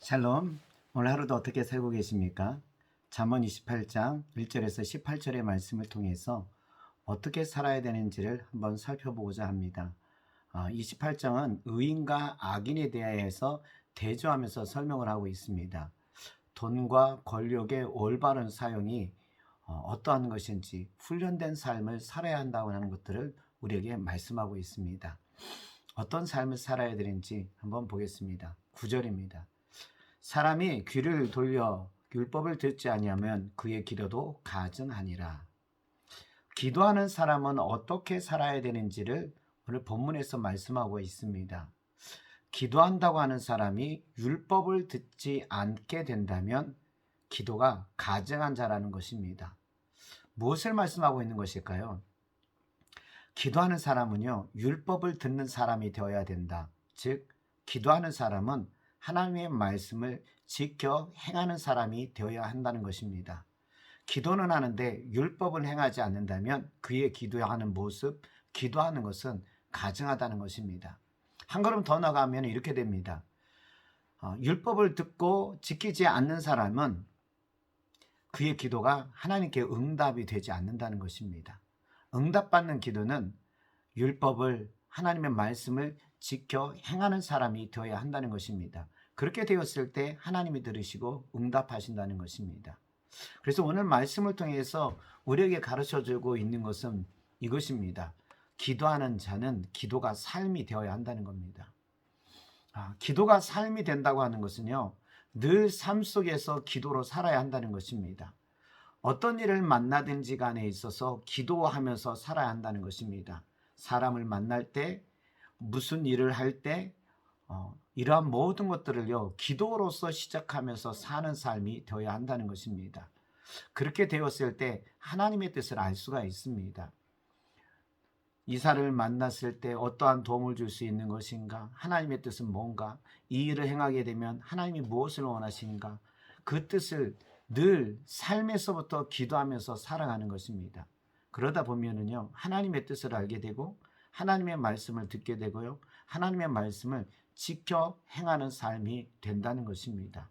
샬롬, 오늘 하루도 어떻게 살고 계십니까? 잠언 28장 1절에서 18절의 말씀을 통해서 어떻게 살아야 되는지를 한번 살펴보고자 합니다. 28장은 의인과 악인에 대해서 대조하면서 설명을 하고 있습니다. 돈과 권력의 올바른 사용이 어떠한 것인지 훈련된 삶을 살아야 한다고 하는 것들을 우리에게 말씀하고 있습니다. 어떤 삶을 살아야 되는지 한번 보겠습니다. 9절입니다. 사람이 귀를 돌려 율법을 듣지 아니하면 그의 기도도 가증하니라. 기도하는 사람은 어떻게 살아야 되는지를 오늘 본문에서 말씀하고 있습니다. 기도한다고 하는 사람이 율법을 듣지 않게 된다면 기도가 가증한 자라는 것입니다. 무엇을 말씀하고 있는 것일까요? 기도하는 사람은요, 율법을 듣는 사람이 되어야 된다. 즉, 기도하는 사람은 하나님의 말씀을 지켜 행하는 사람이 되어야 한다는 것입니다. 기도는 하는데 율법을 행하지 않는다면 그의 기도하는 모습, 기도하는 것은 가증하다는 것입니다. 한 걸음 더 나가면 이렇게 됩니다. 율법을 듣고 지키지 않는 사람은 그의 기도가 하나님께 응답이 되지 않는다는 것입니다. 응답받는 기도는 율법을, 하나님의 말씀을 지켜 행하는 사람이 되어야 한다는 것입니다. 그렇게 되었을 때 하나님이 들으시고 응답하신다는 것입니다. 그래서 오늘 말씀을 통해서 우리에게 가르쳐주고 있는 것은 이것입니다. 기도하는 자는 기도가 삶이 되어야 한다는 겁니다. 기도가 삶이 된다고 하는 것은요, 늘 삶 속에서 기도로 살아야 한다는 것입니다. 어떤 일을 만나든지 간에 있어서 기도하면서 살아야 한다는 것입니다. 사람을 만날 때, 무슨 일을 할 때, 이러한 모든 것들을요, 기도로서 시작하면서 사는 삶이 되어야 한다는 것입니다. 그렇게 되었을 때 하나님의 뜻을 알 수가 있습니다. 이사를 만났을 때 어떠한 도움을 줄 수 있는 것인가? 하나님의 뜻은 뭔가? 이 일을 행하게 되면 하나님이 무엇을 원하시는가? 그 뜻을 늘 삶에서부터 기도하면서 살아가는 것입니다. 그러다 보면은요, 하나님의 뜻을 알게 되고 하나님의 말씀을 듣게 되고요, 하나님의 말씀을 지켜 행하는 삶이 된다는 것입니다.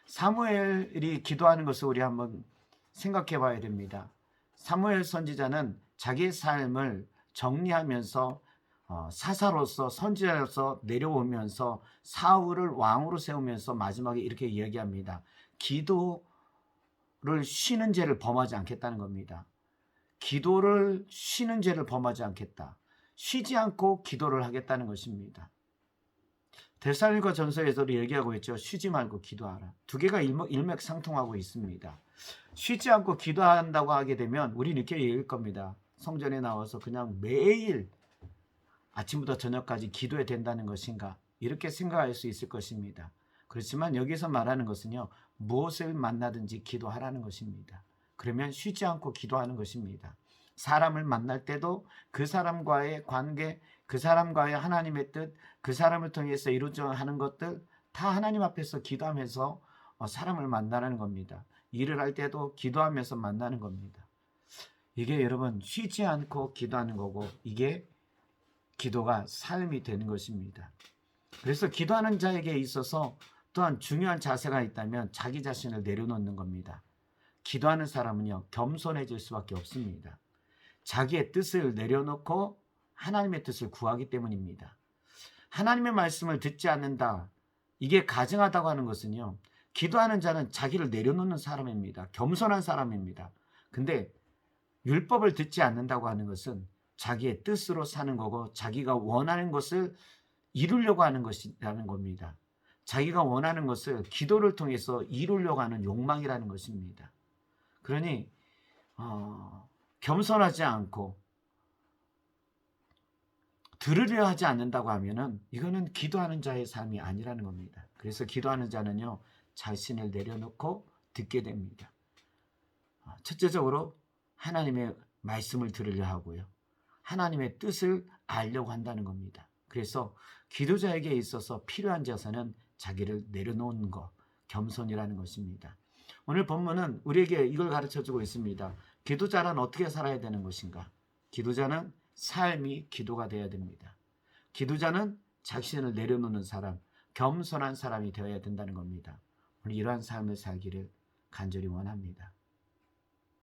사무엘이 기도하는 것을 우리 한번 생각해 봐야 됩니다. 사무엘 선지자는 자기의 삶을 정리하면서 사사로서, 선지자로서 내려오면서 사울을 왕으로 세우면서 마지막에 이렇게 이야기합니다. 기도를 쉬는 죄를 범하지 않겠다는 겁니다. 기도를 쉬는 죄를 범하지 않겠다. 쉬지 않고 기도를 하겠다는 것입니다. 데살로니가 전서에서도 얘기하고 있죠. 쉬지 말고 기도하라. 두 개가 일맥상통하고 있습니다. 쉬지 않고 기도한다고 하게 되면 우리 이렇게 얘기할 겁니다. 성전에 나와서 그냥 매일 아침부터 저녁까지 기도해야 된다는 것인가? 이렇게 생각할 수 있을 것입니다. 그렇지만 여기서 말하는 것은요, 무엇을 만나든지 기도하라는 것입니다. 그러면 쉬지 않고 기도하는 것입니다. 사람을 만날 때도 그 사람과의 관계, 그 사람과의 하나님의 뜻, 그 사람을 통해서 이루어져 하는 것들 다 하나님 앞에서 기도하면서 사람을 만나는 겁니다. 일을 할 때도 기도하면서 만나는 겁니다. 이게 여러분 쉬지 않고 기도하는 거고, 이게 기도가 삶이 되는 것입니다. 그래서 기도하는 자에게 있어서 또한 중요한 자세가 있다면 자기 자신을 내려놓는 겁니다. 기도하는 사람은요, 겸손해질 수밖에 없습니다. 자기의 뜻을 내려놓고 하나님의 뜻을 구하기 때문입니다. 하나님의 말씀을 듣지 않는다, 이게 가증하다고 하는 것은요, 기도하는 자는 자기를 내려놓는 사람입니다. 겸손한 사람입니다. 근데 율법을 듣지 않는다고 하는 것은 자기의 뜻으로 사는 거고, 자기가 원하는 것을 이루려고 하는 것이라는 겁니다. 자기가 원하는 것을 기도를 통해서 이루려고 하는 욕망이라는 것입니다. 그러니 겸손하지 않고 들으려 하지 않는다고 하면은 이거는 기도하는 자의 삶이 아니라는 겁니다. 그래서 기도하는 자는요, 자신을 내려놓고 듣게 됩니다. 첫째적으로 하나님의 말씀을 들으려 하고요, 하나님의 뜻을 알려고 한다는 겁니다. 그래서 기도자에게 있어서 필요한 자세는 자기를 내려놓는 것, 겸손이라는 것입니다. 오늘 본문은 우리에게 이걸 가르쳐주고 있습니다. 기도자는 어떻게 살아야 되는 것인가? 기도자는 삶이 기도가 되어야 됩니다. 기도자는 자신을 내려놓는 사람, 겸손한 사람이 되어야 된다는 겁니다. 오늘 이러한 삶을 살기를 간절히 원합니다.